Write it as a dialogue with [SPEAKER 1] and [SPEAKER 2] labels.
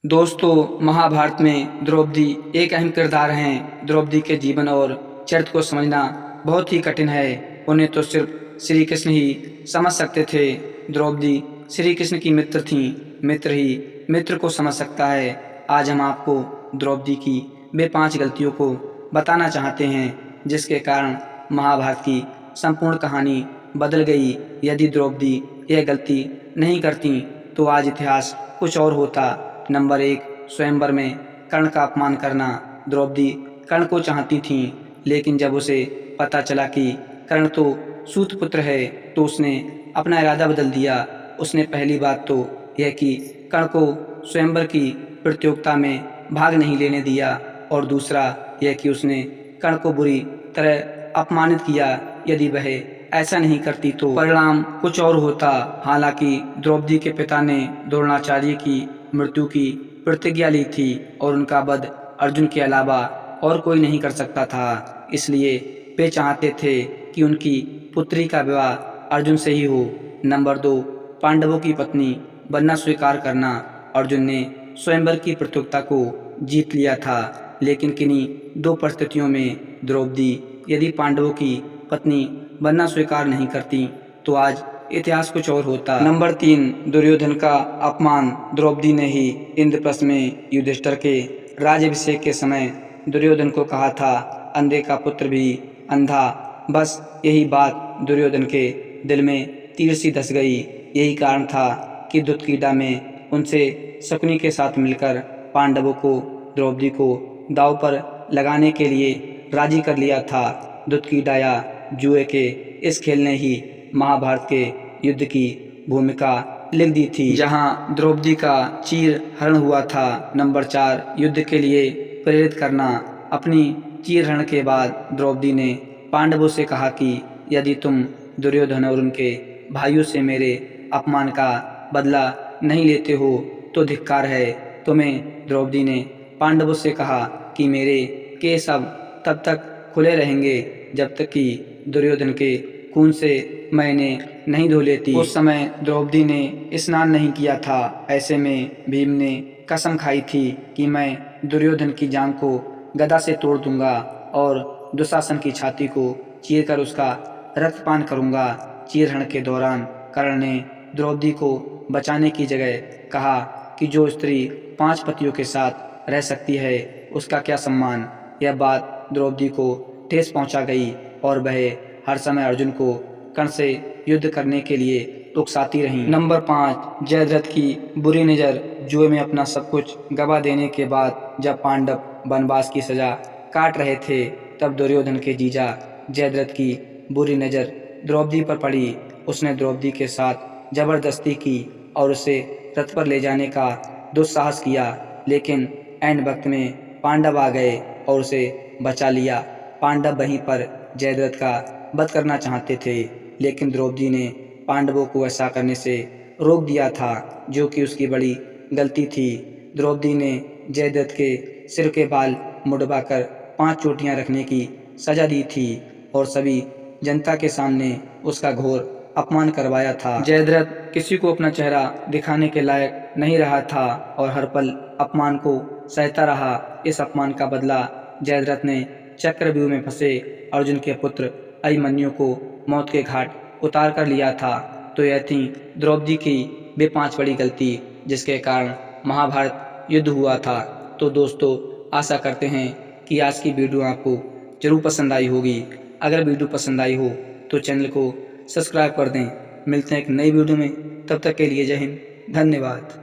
[SPEAKER 1] दोस्तों, महाभारत में द्रौपदी एक अहम किरदार हैं। द्रौपदी के जीवन और चरित्र को समझना बहुत ही कठिन है। उन्हें तो सिर्फ श्री कृष्ण ही समझ सकते थे। द्रौपदी श्री कृष्ण की मित्र थीं। मित्र ही मित्र को समझ सकता है। आज हम आपको द्रौपदी की वे 5 गलतियों को बताना चाहते हैं, जिसके कारण महाभारत की संपूर्ण कहानी बदल गई। यदि द्रौपदी यह गलती नहीं करती तो आज इतिहास कुछ और होता। नंबर 1, स्वयंवर में कर्ण का अपमान करना। द्रौपदी कर्ण को चाहती थीं, लेकिन जब उसे पता चला कि कर्ण तो सूत पुत्र है, तो उसने अपना इरादा बदल दिया। उसने पहली बात तो यह कि कर्ण को स्वयंवर की प्रतियोगिता में भाग नहीं लेने दिया, और दूसरा यह कि उसने कर्ण को बुरी तरह अपमानित किया। यदि वह ऐसा नहीं करती तो परिणाम कुछ और होता। हालांकि द्रौपदी के पिता ने द्रोणाचार्य की मृत्यु की प्रतिज्ञा ली थी, और उनका वध अर्जुन के अलावा और कोई नहीं कर सकता था। इसलिए वे चाहते थे कि उनकी पुत्री का विवाह अर्जुन से ही हो। नंबर 2, पांडवों की पत्नी बनना स्वीकार करना। अर्जुन ने स्वयंवर की प्रतियोगिता को जीत लिया था, लेकिन किन्हीं 2 परिस्थितियों में द्रौपदी यदि पांडवों की पत्नी बनना स्वीकार नहीं करती तो आज इतिहास कुछ और होता। नंबर 3, दुर्योधन का अपमान। द्रौपदी ने ही इंद्रप्रस्थ में युधिष्ठिर के राज्याभिषेक के समय दुर्योधन को कहा था, अंधे का पुत्र भी अंधा। बस यही बात दुर्योधन के दिल में तीर सी धस गई। यही कारण था कि दुत्कीडा में उनसे शकुनी के साथ मिलकर पांडवों को द्रौपदी को दांव पर लगाने के लिए राजी कर लिया था। दुत्कीडा या जुए के इस खेल ने ही महाभारत के युद्ध की भूमिका लिख दी थी, जहां द्रौपदी का चीर हरण हुआ था। नंबर 4, युद्ध के लिए प्रेरित करना। अपनी चीर हरण के बाद द्रौपदी ने पांडवों से कहा कि यदि तुम दुर्योधन और उनके भाइयों से मेरे अपमान का बदला नहीं लेते हो तो धिक्कार है तुम्हें। द्रौपदी ने पांडवों से कहा कि मेरे केस अब तब तक खुले रहेंगे जब तक कि दुर्योधन के खून से मैं इन्हें नहीं धो लेती। उस समय द्रौपदी ने स्नान नहीं किया था। ऐसे में भीम ने कसम खाई थी कि मैं दुर्योधन की जांघ को गदा से तोड़ दूंगा और दुशासन की छाती को चीरकर उसका रक्तपान करूंगा। चीरहरण के दौरान कर्ण ने द्रौपदी को बचाने की जगह कहा कि जो स्त्री 5 पतियों के साथ रह सकती है उसका क्या सम्मान। यह बात द्रौपदी को ठेस पहुंचा गई और वह हर समय अर्जुन को कर्ण से युद्ध करने के लिए उकसाती रहीं। नंबर 5, जयद्रथ की बुरी नज़र। जुए में अपना सब कुछ गवा देने के बाद जब पांडव वनवास की सजा काट रहे थे, तब दुर्योधन के जीजा जयद्रथ की बुरी नज़र द्रौपदी पर पड़ी। उसने द्रौपदी के साथ जबरदस्ती की और उसे रथ पर ले जाने का दुस्साहस किया, लेकिन ऐन वक्त में पांडव आ गए और उसे बचा लिया। पांडव वहीं पर जयद्रथ का वध करना चाहते थे, लेकिन द्रौपदी ने पांडवों को ऐसा करने से रोक दिया था, जो कि उसकी बड़ी गलती थी। द्रौपदी ने जयद्रथ के सिर के बाल मुड़वाकर 5 चोटियां रखने की सजा दी थी और सभी जनता के सामने उसका घोर अपमान करवाया था। जयद्रथ किसी को अपना चेहरा दिखाने के लायक नहीं रहा था और हर पल अपमान को सहता रहा। इस अपमान का बदला जयद्रथ ने चक्रव्यूह में फंसे अर्जुन के पुत्र अभिमन्यु को मौत के घाट उतार कर लिया था। तो यह थी द्रौपदी की वे 5 बड़ी गलती, जिसके कारण महाभारत युद्ध हुआ था। तो दोस्तों, आशा करते हैं कि आज की वीडियो आपको जरूर पसंद आई होगी। अगर वीडियो पसंद आई हो तो चैनल को सब्सक्राइब कर दें। मिलते हैं एक नई वीडियो में, तब तक के लिए जय हिंद, धन्यवाद।